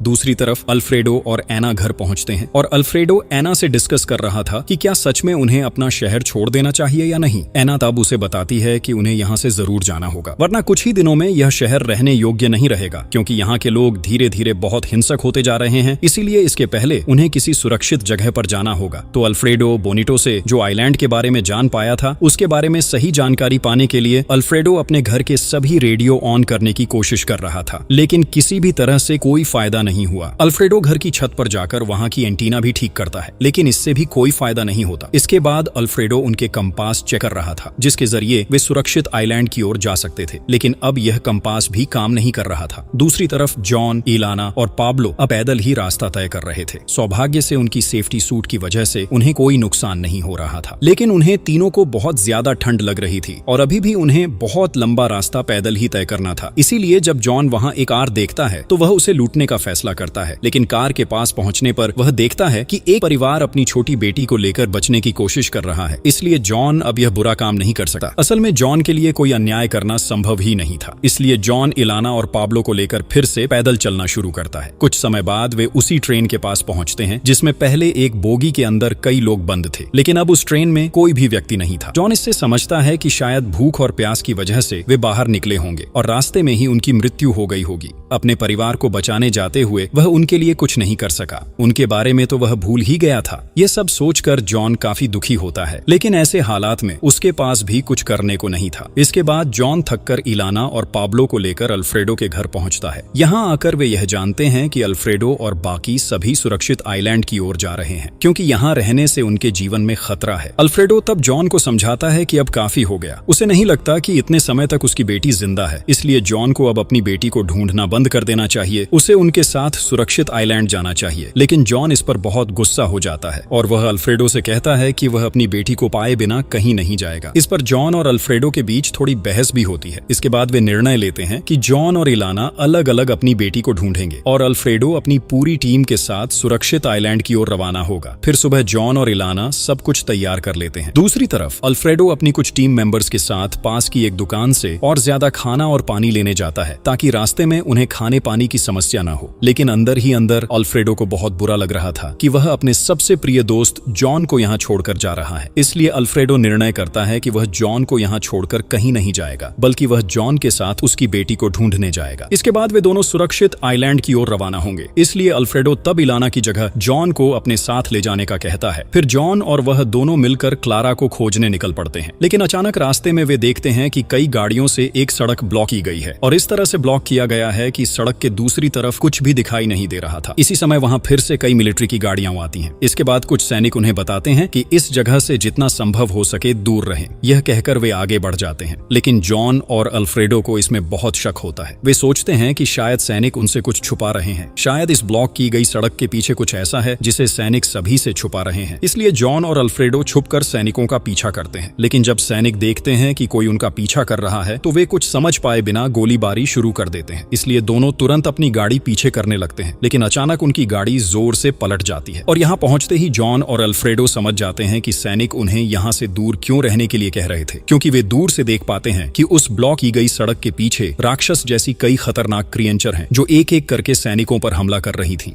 दूसरी तरफ अल्फ्रेडो और एना घर पहुंचते हैं और अल्फ्रेडो एना से डिस्कस कर रहा था कि क्या सच में उन्हें अपना शहर छोड़ देना चाहिए या नहीं। एना तब उसे बताती है कि उन्हें यहाँ से जरूर जाना होगा, वरना कुछ ही दिनों में यह शहर रहने योग्य नहीं रहेगा, क्योंकि यहाँ के लोग धीरे धीरे बहुत हिंसक होते जा रहे हैं। इसीलिए इसके पहले उन्हें किसी सुरक्षित जगह पर जाना होगा। तो अल्फ्रेडो बोनिटो से, जो आइलैंड के बारे में जान पाया था, उसके बारे में सही जानकारी पाने के लिए अल्फ्रेडो अपने घर के सभी रेडियो ऑन करने की कोशिश कर रहा था, लेकिन किसी भी तरह से कोई फायदा नहीं हुआ। अल्फ्रेडो घर की छत पर जाकर वहाँ की एंटीना भी ठीक करता है, लेकिन इससे भी कोई फायदा नहीं होता। इसके बाद अल्फ्रेडो उनके कंपास चेक कर रहा था, जिसके जरिए वे सुरक्षित आइलैंड की ओर जा सकते थे, लेकिन अब यह कंपास भी काम नहीं कर रहा था। दूसरी तरफ जॉन, इलाना और पाब्लो अब पैदल ही रास्ता तय कर रहे थे। सौभाग्य से उनकी सेफ्टी सूट की वजह से उन्हें कोई नुकसान नहीं हो रहा था, लेकिन उन्हें तीनों को बहुत ज्यादा ठंड लग रही थी और अभी भी उन्हें बहुत लंबा रास्ता पैदल ही तय करना था। इसीलिए जब जॉन वहाँ एक कार देखता है तो वह उसे लूटने का फैसला करता है, लेकिन कार के पास पहुंचने पर वह देखता है कि एक परिवार अपनी छोटी बेटी को लेकर बचने की कोशिश कर रहा है। इसलिए जॉन अब यह बुरा काम नहीं कर सकता। असल में जॉन के लिए कोई अन्याय करना संभव ही नहीं था। इसलिए जॉन इलाना और पाब्लो को लेकर फिर से पैदल चलना शुरू करता है। कुछ समय बाद वे उसी ट्रेन के पास पहुंचते हैं जिसमें पहले एक बोगी के अंदर कई लोग बंद थे, लेकिन अब उस ट्रेन में कोई भी व्यक्ति नहीं था। जॉन इससे समझता है कि शायद भूख और प्यास की वजह से वे बाहर निकले होंगे और रास्ते में ही उनकी मृत्यु हो गई होगी। अपने परिवार को बचाने जाते हुए वह उनके लिए कुछ नहीं कर सका, उनके बारे में तो वह भूल ही गया था। यह सब सोचकर जॉन काफी दुखी होता है, लेकिन ऐसे हालात में उसके पास भी कुछ करने को नहीं था। इसके बाद जॉन थककर इलाना और पाब्लो को लेकर अल्फ्रेडो के घर पहुंचता है। यहाँ आकर वे यह जानते हैं कि अल्फ्रेडो और बाकी सभी सुरक्षित आइलैंड की ओर जा रहे हैं, क्योंकि यहाँ रहने से उनके जीवन में खतरा है। अल्फ्रेडो तब जॉन को समझाता है कि अब काफी हो गया। उसे नहीं लगता कि इतने समय तक उसकी बेटी जिंदा है, इसलिए जॉन को अब अपनी बेटी को ढूंढना बंद कर देना चाहिए। उसे उनके साथ सुरक्षित आइलैंड जाना चाहिए। लेकिन जॉन इस पर बहुत गुस्सा हो जाता है और वह अल्फ्रेडो से कहता है कि वह अपनी बेटी को पाए बिना कहीं नहीं जाएगा। इस पर जॉन और अल्फ्रेडो के बीच थोड़ी बहस भी होती है। इसके बाद वे निर्णय लेते हैं कि जॉन और इलाना अलग अलग अपनी बेटी को ढूंढेंगे और अल्फ्रेडो अपनी पूरी टीम के साथ सुरक्षित आइलैंड की ओर रवाना होगा। फिर सुबह जॉन और इलाना सब कुछ तैयार कर लेते हैं। दूसरी तरफ अल्फ्रेडो अपनी कुछ टीम मेंबर्स के साथ पास की एक दुकान से और ज्यादा खाना और पानी लेने जाता है, ताकि रास्ते में उन्हें खाने पानी की समस्या न हो। लेकिन अंदर ही अंदर अल्फ्रेडो को बहुत बुरा लग रहा था कि वह अपने सबसे प्रिय दोस्त जॉन को यहाँ छोड़कर जा रहा है। इसलिए अल्फ्रेडो निर्णय करता है कि वह जॉन को यहाँ छोड़कर कहीं नहीं जाएगा, बल्कि वह जॉन के साथ उसकी बेटी को ढूंढने जाएगा। इसके बाद वे दोनों सुरक्षित आइलैंड की ओर रवाना होंगे। इसलिए अल्फ्रेडो तब इलाना की जगह जॉन को अपने साथ ले जाने का कहता है। फिर जॉन और वह दोनों मिलकर क्लारा को खोजने निकल पड़ते हैं, लेकिन अचानक रास्ते में वे देखते हैं कि कई गाड़ियों से एक सड़क ब्लॉक की गई है और इस तरह से ब्लॉक किया गया है कि सड़क के दूसरी तरफ कुछ भी दिखाई नहीं दे रहा था। इसी समय वहां फिर से कई मिलिट्री की गाड़ियां आती हैं। इसके बाद कुछ सैनिक उन्हें बताते हैं कि इस जगह से जितना संभव हो सके दूर रहें। यह कहकर वे आगे बढ़ जाते हैं, लेकिन जॉन और अल्फ्रेडो को इसमें बहुत शक होता है। वे सोचते हैं कि शायद सैनिक उनसे कुछ छुपा रहे हैं। शायद इस ब्लॉक की गई सड़क के पीछे कुछ ऐसा है जिसे सैनिक सभी से छुपा रहे हैं। इसलिए जॉन और अल्फ्रेडो छुपकर सैनिकों का पीछा करते हैं, लेकिन जब सैनिक देखते हैं कि कोई उनका पीछा कर रहा है तो वे कुछ समझ पाए बिना गोलीबारी शुरू कर देते हैं। इसलिए दोनों तुरंत अपनी गाड़ी पीछे करने लगते हैं, लेकिन अचानक उनकी गाड़ी जोर से पलट जाती है और यहाँ पहुंचते ही जॉन और अल्फ्रेडो समझ जाते हैं कि सैनिक उन्हें यहाँ से दूर क्यों रहने के लिए कह रहे थे, क्योंकि वे दूर से देख पाते हैं कि उस ब्लॉक की गई सड़क के पीछे राक्षस जैसी कई खतरनाक क्रिएचर हैं जो एक एक करके सैनिकों पर हमला कर रही थीं।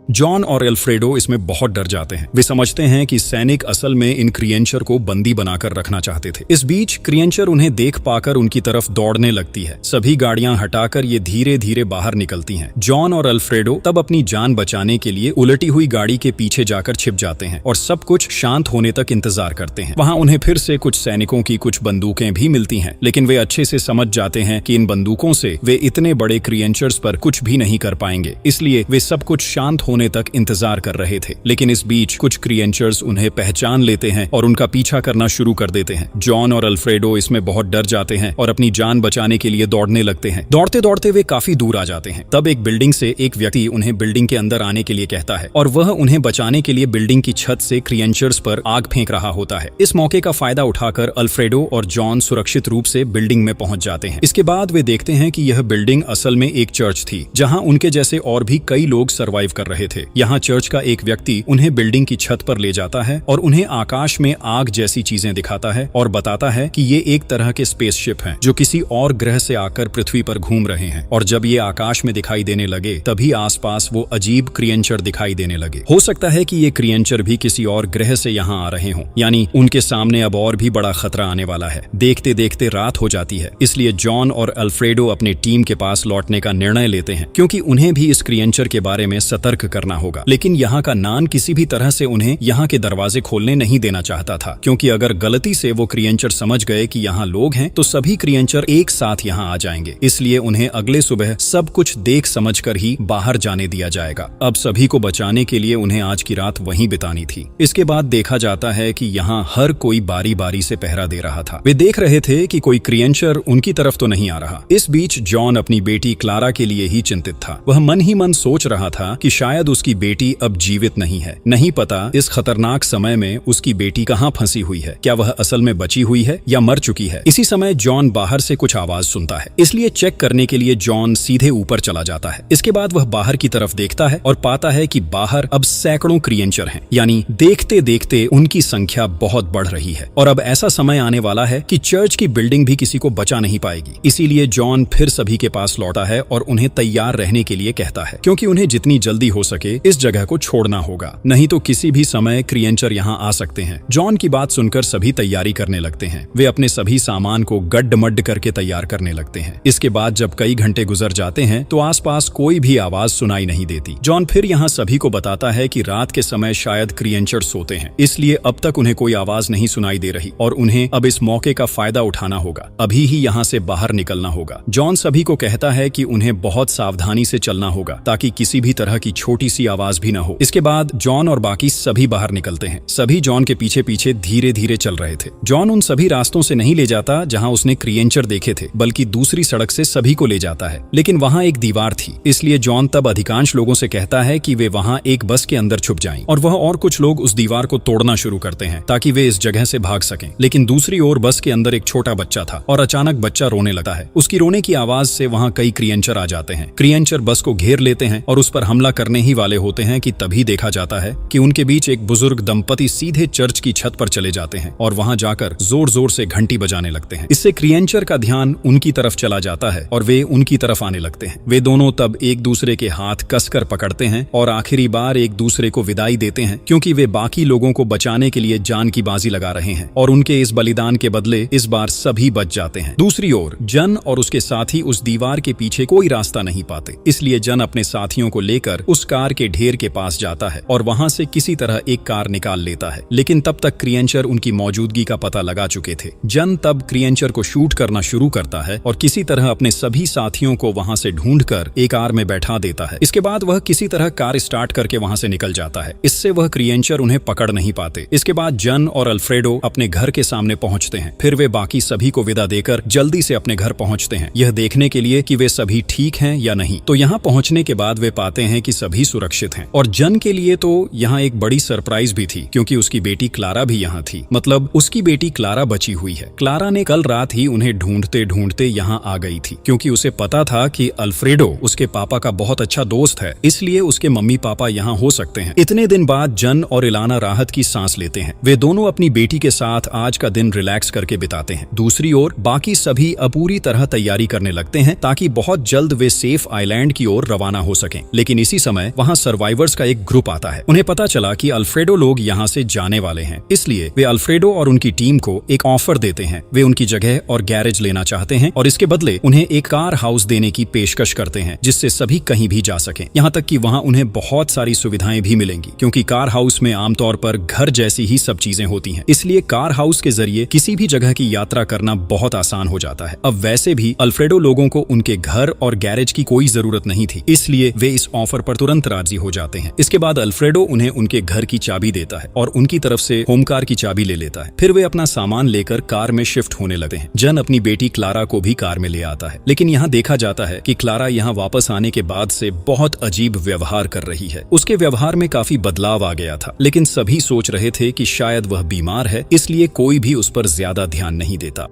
जॉन और अल्फ्रेडो इसमें बहुत डर जाते हैं। वे समझते हैं कि सैनिक असल में इन क्रिएचर को बंदी बनाकर रखना चाहते थे। इस बीच क्रिएचर उन्हें देख पाकर उनकी तरफ दौड़ने लगती है। सभी गाड़ियां हटाकर ये धीरे धीरे बाहर निकलती हैं। जॉन और अल्फ्रेडो तब अपनी जान बचाने के लिए उलटी हुई गाड़ी के पीछे जाकर छिप जाते हैं और सब कुछ शांत होने तक इंतजार करते हैं। वहां उन्हें फिर से कुछ सैनिकों की कुछ बंदूकें भी मिलती हैं, लेकिन वे अच्छे से समझ जाते हैं कि इन बंदूकों से वे इतने बड़े क्रिएचर्स पर कुछ भी नहीं कर पाएंगे। इसलिए वे सब कुछ शांत होने तक इंतजार कर रहे थे। लेकिन इस बीच कुछ क्रिएचर्स उन्हें पहचान लेते हैं और उनका पीछा करना शुरू कर देते हैं। जॉन और अल्फ्रेडो इसमें बहुत डर जाते हैं और अपनी जान बचाने के लिए दौड़ने लगते हैं। दौड़ते दौड़ते वे काफी दूर आ जाते हैं। तब एक बिल्डिंग से एक व्यक्ति उन्हें बिल्डिंग के अंदर आने के लिए कहता है और वह उन्हें बचाने के लिए बिल्डिंग की छत से क्रिएचर्स पर आग फेंक रहा होता है। इस मौके का फायदा उठाकर अल्फ्रेडो और जॉन सुरक्षित रूप से बिल्डिंग में पहुंच जाते हैं। इसके बाद वे देखते हैं कि यह बिल्डिंग असल में एक चर्च थी, जहां उनके जैसे और भी कई लोग सर्वाइव कर रहे रहे थे। यहाँ चर्च का एक व्यक्ति उन्हें बिल्डिंग की छत पर ले जाता है और उन्हें आकाश में आग जैसी चीजें दिखाता है और बताता है कि ये एक तरह के स्पेसशिप हैं जो किसी और ग्रह से आकर पृथ्वी पर घूम रहे हैं। और जब ये आकाश में दिखाई देने लगे तभी आसपास वो अजीब क्रिएचर दिखाई देने लगे। हो सकता है कि ये क्रिएचर भी किसी और ग्रह से यहाँ आ रहे हों, यानी उनके सामने अब और भी बड़ा खतरा आने वाला है। देखते देखते रात हो जाती है, इसलिए जॉन और अल्फ्रेडो अपने टीम के पास लौटने का निर्णय लेते हैं क्योंकि उन्हें भी इस क्रिएचर के बारे में सतर्क करना होगा। लेकिन यहाँ का नान किसी भी तरह से उन्हें यहाँ के दरवाजे खोलने नहीं देना चाहता था, क्योंकि अगर गलती से वो क्रिएचर समझ गए कि यहाँ लोग हैं तो सभी क्रिएचर एक साथ यहाँ आ जाएंगे। इसलिए उन्हें अगले सुबह सब कुछ देख समझ कर ही बाहर जाने दिया जाएगा। अब सभी को बचाने के लिए उन्हें आज की रात वहीं बितानी थी। इसके बाद देखा जाता है कि यहाँ हर कोई बारी बारी से पहरा दे रहा था। वे देख रहे थे कि कोई क्रिएचर उनकी तरफ तो नहीं आ रहा। इस बीच जॉन अपनी बेटी क्लारा के लिए ही चिंतित था। वह मन ही मन सोच रहा था कि शायद उसकी बेटी अब जीवित नहीं है। नहीं पता इस खतरनाक समय में उसकी बेटी कहाँ फंसी हुई है, क्या वह असल में बची हुई है या मर चुकी है। इसी समय जॉन बाहर से कुछ आवाज सुनता है, इसलिए चेक करने के लिए जॉन सीधे ऊपर चला जाता है। इसके बाद वह बाहर की तरफ देखता है और पाता है कि बाहर अब सैकड़ों क्रिएचर हैं, यानी देखते देखते उनकी संख्या बहुत बढ़ रही है। और अब ऐसा समय आने वाला है कि चर्च की बिल्डिंग भी किसी को बचा नहीं पाएगी। इसीलिए जॉन फिर सभी के पास लौटा है और उन्हें तैयार रहने के लिए कहता है, क्योंकि उन्हें जितनी जल्दी हो सके इस जगह को छोड़ना होगा, नहीं तो किसी भी समय क्रिएचर यहाँ आ सकते हैं। जॉन की बात सुनकर सभी तैयारी करने लगते हैं। वे अपने सभी सामान को गड्ड-मड्ड करके तैयार करने लगते हैं। इसके बाद जब कई घंटे गुजर जाते हैं तो आसपास कोई भी आवाज सुनाई नहीं देती। जॉन फिर यहाँ सभी को बताता है कि रात के समय शायद क्रिएचर सोते हैं, इसलिए अब तक उन्हें कोई आवाज नहीं सुनाई दे रही और उन्हें अब इस मौके का फायदा उठाना होगा। अभी ही यहाँ से बाहर निकलना होगा। जॉन सभी को कहता है कि उन्हें बहुत सावधानी से चलना होगा ताकि किसी भी तरह की छोटी सी आवाज भी न हो। इसके बाद जॉन और बाकी सभी बाहर निकलते हैं। सभी जॉन के पीछे पीछे धीरे धीरे चल रहे थे। जॉन उन सभी रास्तों से नहीं ले जाता जहां उसने क्रिएचर देखे थे, बल्कि दूसरी सड़क से सभी को ले जाता है। लेकिन वहां एक दीवार थी, इसलिए जॉन तब अधिकांश लोगों से कहता है कि वे वहां एक बस के अंदर छुप जाएं और वह और कुछ लोग उस दीवार को तोड़ना शुरू करते हैं ताकि वे इस जगह से भाग सकें। लेकिन दूसरी ओर बस के अंदर एक छोटा बच्चा था और अचानक बच्चा रोने लगता है। उसकी रोने की आवाज से वहां कई क्रिएचर आ जाते हैं। क्रिएचर बस को घेर लेते हैं और उस पर हमला करने ही वाले होते हैं कि तभी देखा जाता है कि उनके बीच एक बुजुर्ग दंपति सीधे चर्च की छत पर चले जाते हैं और वहां जाकर जोर जोर से घंटी बजाने लगते हैं। इससे क्रिएचर का ध्यान उनकी तरफ चला जाता है और वे उनकी तरफ आने लगते हैं। वे दोनों तब एक दूसरे के हाथ कसकर पकड़ते हैं और आखिरी बार एक दूसरे को विदाई देते हैं, क्योंकि वे बाकी लोगों को बचाने के लिए जान की बाजी लगा रहे हैं और उनके इस बलिदान के बदले इस बार सभी बच जाते हैं। दूसरी ओर जन और उसके साथी उस दीवार के पीछे कोई रास्ता नहीं पाते, इसलिए जन अपने साथियों को लेकर उस कार के ढेर के पास जाता है और वहां से किसी तरह एक कार निकाल लेता है। लेकिन तब तक क्रिएचर उनकी मौजूदगी का पता लगा चुके थे। जन तब क्रिएचर को शूट करना शुरू करता है और किसी तरह अपने सभी साथियों को वहां से ढूंढकर एक कार में बैठा देता है। इसके बाद वह किसी तरह कार स्टार्ट करके वहां से निकल जाता है। इससे वह क्रिएचर उन्हें पकड़ नहीं पाते। इसके बाद जन और अल्फ्रेडो अपने घर के सामने पहुंचते हैं। फिर वे बाकी सभी को विदा देकर जल्दी से अपने घर पहुंचते हैं, यह देखने के लिए कि वे सभी ठीक हैं या नहीं। तो यहाँ पहुंचने के बाद वे पाते हैं कि सभी सुरक्षित हैं और जन के लिए तो यहाँ एक बड़ी सरप्राइज भी थी, क्योंकि उसकी बेटी क्लारा भी यहाँ थी। मतलब उसकी बेटी क्लारा बची हुई है। क्लारा ने कल रात ही उन्हें ढूंढते ढूंढते यहाँ आ गई थी, क्योंकि उसे पता था कि अल्फ्रेडो उसके पापा का बहुत अच्छा दोस्त है, इसलिए उसके मम्मी पापा यहाँ हो सकते हैं। इतने दिन बाद जन और इलाना राहत की सांस लेते हैं। वे दोनों अपनी बेटी के साथ आज का दिन रिलैक्स करके बिताते हैं। दूसरी ओर बाकी सभी अब पूरी तरह तैयारी करने लगते हैं ताकि बहुत जल्द वे सेफ आइलैंड की ओर रवाना हो सकें। लेकिन इसी समय वहाँ सर्वाइवर्स का एक ग्रुप आता है। उन्हें पता चला कि अल्फ्रेडो लोग यहाँ से जाने वाले हैं, इसलिए वे अल्फ्रेडो और उनकी टीम को एक ऑफर देते हैं। वे उनकी जगह और गैरेज लेना चाहते हैं और इसके बदले उन्हें एक कार हाउस देने की पेशकश करते हैं, जिससे सभी कहीं भी जा सकें। यहाँ तक कि वहाँ उन्हें बहुत सारी सुविधाएं भी मिलेंगी, क्योंकि कार हाउस में आमतौर पर घर जैसी ही सब चीजें होती हैं। इसलिए कार हाउस के जरिए किसी भी जगह की यात्रा करना बहुत आसान हो जाता है। अब वैसे भी अल्फ्रेडो लोगों को उनके घर और गैरेज की कोई जरूरत नहीं थी, इसलिए वे इस ऑफर पर तुरंत राजी हो जाते हैं। इसके बाद अल्फ्रेडो उन्हें उनके घर की चाबी देता है और उनकी तरफ से होम कार की चाबी ले लेता है। फिर वे अपना सामान लेकर कार में शिफ्ट होने लगते हैं। जन अपनी बेटी क्लारा को भी कार में ले आता है, लेकिन यहाँ देखा जाता है कि क्लारा यहाँ वापस आने के बाद से बहुत अजीब व्यवहार कर रही है। उसके व्यवहार में काफी बदलाव आ गया था, लेकिन सभी सोच रहे थे कि शायद वह बीमार है, इसलिए कोई भी उस पर ज्यादा ध्यान नहीं देता।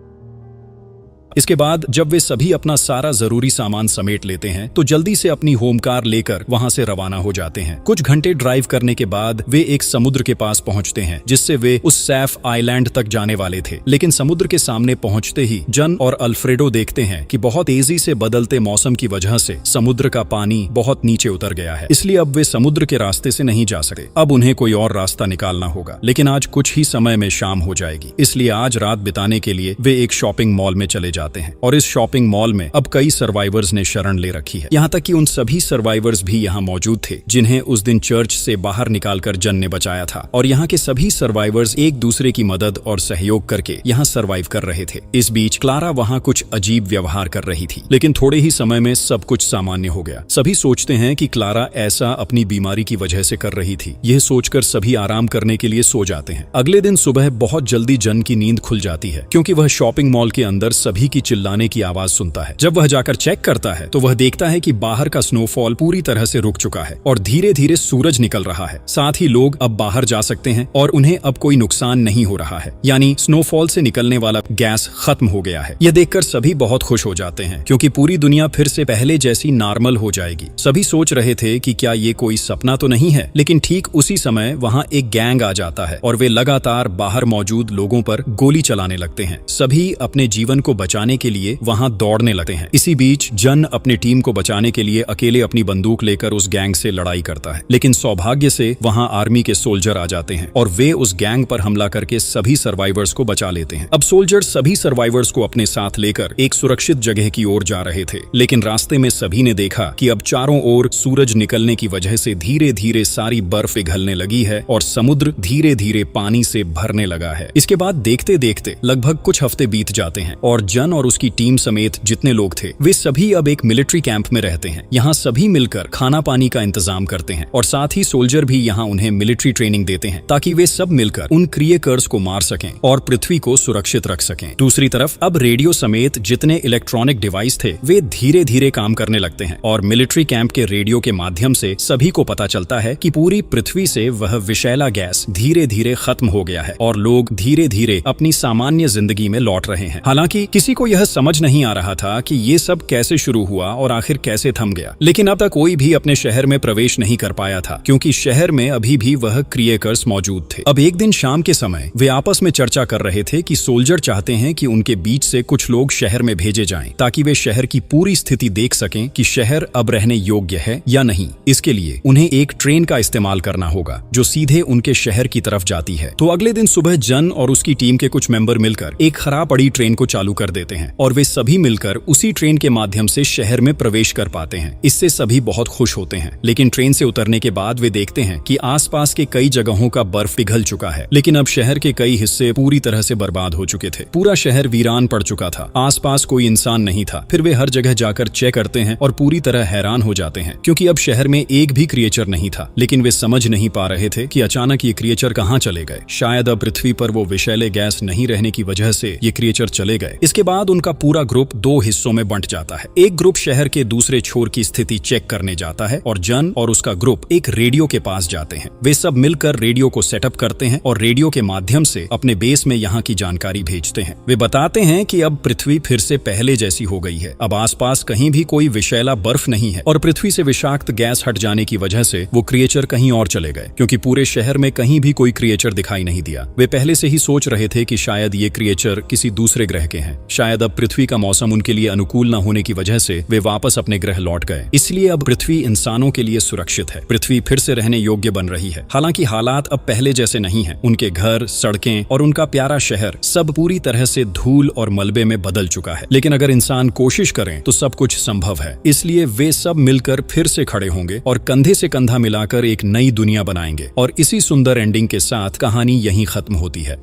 इसके बाद जब वे सभी अपना सारा जरूरी सामान समेट लेते हैं तो जल्दी से अपनी होम कार लेकर वहां से रवाना हो जाते हैं। कुछ घंटे ड्राइव करने के बाद वे एक समुद्र के पास पहुंचते हैं जिससे वे उस सैफ आइलैंड तक जाने वाले थे। लेकिन समुद्र के सामने पहुंचते ही जन और अल्फ्रेडो देखते हैं कि बहुत तेजी से बदलते मौसम की वजह से समुद्र का पानी बहुत नीचे उतर गया है, इसलिए अब वे समुद्र के रास्ते से नहीं जा सकते। अब उन्हें कोई और रास्ता निकालना होगा। लेकिन आज कुछ ही समय में शाम हो जाएगी, इसलिए आज रात बिताने के लिए वे एक शॉपिंग मॉल में चले जाते हैं और इस शॉपिंग मॉल में अब कई सर्वाइवर्स ने शरण ले रखी है। यहाँ तक कि उन सभी सर्वाइवर्स भी यहाँ मौजूद थे जिन्हें उस दिन चर्च से बाहर निकालकर जन ने बचाया था, और यहाँ के सभी सर्वाइवर्स एक दूसरे की मदद और सहयोग करके यहाँ सर्वाइव कर रहे थे। इस बीच क्लारा वहाँ कुछ अजीब व्यवहार कर रही थी, लेकिन थोड़े ही समय में सब कुछ सामान्य हो गया। सभी सोचते हैं कि क्लारा ऐसा अपनी बीमारी की वजह से कर रही थी। यह सोचकर सभी आराम करने के लिए सो जाते हैं। अगले दिन सुबह बहुत जल्दी जन की नींद खुल जाती है क्योंकि वह शॉपिंग मॉल के अंदर सभी की चिल्लाने की आवाज सुनता है। जब वह जाकर चेक करता है तो वह देखता है कि बाहर का स्नोफॉल पूरी तरह से रुक चुका है और धीरे धीरे सूरज निकल रहा है। साथ ही लोग अब बाहर जा सकते हैं और उन्हें अब कोई नुकसान नहीं हो रहा है, यानी स्नोफॉल से निकलने वाला गैस खत्म हो गया है। यह देखकर सभी बहुत खुश हो जाते हैं क्योंकि पूरी दुनिया फिर से पहले जैसी नॉर्मल हो जाएगी। सभी सोच रहे थे कि क्या ये कोई सपना तो नहीं है, लेकिन ठीक उसी समय वहाँ एक गैंग आ जाता है और वे लगातार बाहर मौजूद लोगों पर गोली चलाने लगते हैं। सभी अपने जीवन को बचाने के लिए वहाँ दौड़ने लगते हैं। इसी बीच जन अपने टीम को बचाने के लिए अकेले अपनी बंदूक लेकर उस गैंग से लड़ाई करता है, लेकिन सौभाग्य से वहाँ आर्मी के सोल्जर आ जाते हैं और वे उस गैंग पर हमला करके सभी सर्वाइवर्स को बचा लेते हैं। अब सोल्जर सभी सर्वाइवर्स को अपने साथ लेकर एक सुरक्षित जगह की ओर जा रहे थे, लेकिन रास्ते में सभी ने देखा कि अब चारों ओर सूरज निकलने की वजह से धीरे धीरे सारी बर्फ पिघलने लगी है और समुद्र धीरे धीरे पानी से भरने लगा है। इसके बाद देखते देखते लगभग कुछ हफ्ते बीत जाते हैं और जन और उसकी टीम समेत जितने लोग थे वे सभी अब एक मिलिट्री कैंप में रहते हैं। यहाँ सभी मिलकर खाना पानी का इंतजाम करते हैं और साथ ही सोल्जर भी यहाँ उन्हें मिलिट्री ट्रेनिंग देते हैं ताकि वे सब मिलकर उन क्रिएकर्स को मार सकें और पृथ्वी को सुरक्षित रख सकें। दूसरी तरफ अब रेडियो समेत जितने इलेक्ट्रॉनिक डिवाइस थे वे धीरे धीरे काम करने लगते हैं और मिलिट्री कैंप के रेडियो के माध्यम से सभी को पता चलता है कि पूरी पृथ्वी से वह विषैला गैस धीरे धीरे खत्म हो गया है और लोग धीरे धीरे अपनी सामान्य जिंदगी में लौट रहे हैं। हालांकि किसी को यह समझ नहीं आ रहा था कि ये सब कैसे शुरू हुआ और आखिर कैसे थम गया, लेकिन अब तक कोई भी अपने शहर में प्रवेश नहीं कर पाया था क्योंकि शहर में अभी भी वह क्रिएकर्स मौजूद थे। अब एक दिन शाम के समय वे आपस में चर्चा कर रहे थे कि सोल्जर चाहते हैं कि उनके बीच से कुछ लोग शहर में भेजे जाएं ताकि वे शहर की पूरी स्थिति देख सकें कि शहर अब रहने योग्य है या नहीं। इसके लिए उन्हें एक ट्रेन का इस्तेमाल करना होगा जो सीधे उनके शहर की तरफ जाती है। तो अगले दिन सुबह जन और उसकी टीम के कुछ मेंबर मिलकर एक खराब पड़ी ट्रेन को चालू कर देते हैं और वे सभी मिलकर उसी ट्रेन के माध्यम से शहर में प्रवेश कर पाते हैं। इससे सभी बहुत खुश होते हैं, लेकिन ट्रेन से उतरने के बाद वे देखते हैं कि आसपास के कई जगहों का बर्फ पिघल चुका है, लेकिन अब शहर के कई हिस्से पूरी तरह से बर्बाद हो चुके थे। पूरा शहर वीरान पड़ चुका था, आसपास कोई इंसान नहीं था। फिर वे हर जगह जाकर चेक करते हैं और पूरी तरह हैरान हो जाते हैं क्योंकि अब शहर में एक भी क्रिएचर नहीं था, लेकिन वे समझ नहीं पा रहे थे कि अचानक ये क्रिएचर कहाँ चले गए। शायद अब पृथ्वी पर वो विषैले गैस नहीं रहने की वजह से ये क्रिएचर चले गए। इसके बाद उनका पूरा ग्रुप दो हिस्सों में बंट जाता है। एक ग्रुप शहर के दूसरे छोर की स्थिति चेक करने जाता है और जन और उसका ग्रुप एक रेडियो के पास जाते हैं। वे सब मिलकर रेडियो को सेटअप करते हैं और रेडियो के माध्यम से अपने बेस में यहाँ की जानकारी भेजते हैं। वे बताते हैं कि अब पृथ्वी फिर से पहले जैसी हो गई है। अब आसपास कहीं भी कोई विषैला बर्फ नहीं है और पृथ्वी से विषाक्त गैस हट जाने की वजह से वो क्रिएचर कहीं और चले गए क्योंकि पूरे शहर में कहीं भी कोई क्रिएचर दिखाई नहीं दिया। वे पहले से ही सोच रहे थे कि शायद ये क्रिएचर किसी दूसरे ग्रह के हैं। शायद अब पृथ्वी का मौसम उनके लिए अनुकूल न होने की वजह से वे वापस अपने ग्रह लौट गए, इसलिए अब पृथ्वी इंसानों के लिए सुरक्षित है। पृथ्वी फिर से रहने योग्य बन रही है। हालांकि हालात अब पहले जैसे नहीं हैं। उनके घर, सड़कें और उनका प्यारा शहर सब पूरी तरह से धूल और मलबे में बदल चुका है, लेकिन अगर इंसान कोशिश करें तो सब कुछ संभव है। इसलिए वे सब मिलकर फिर से खड़े होंगे और कंधे से कंधा मिलाकर एक नई दुनिया बनाएंगे। और इसी सुंदर एंडिंग के साथ कहानी यहीं खत्म होती है।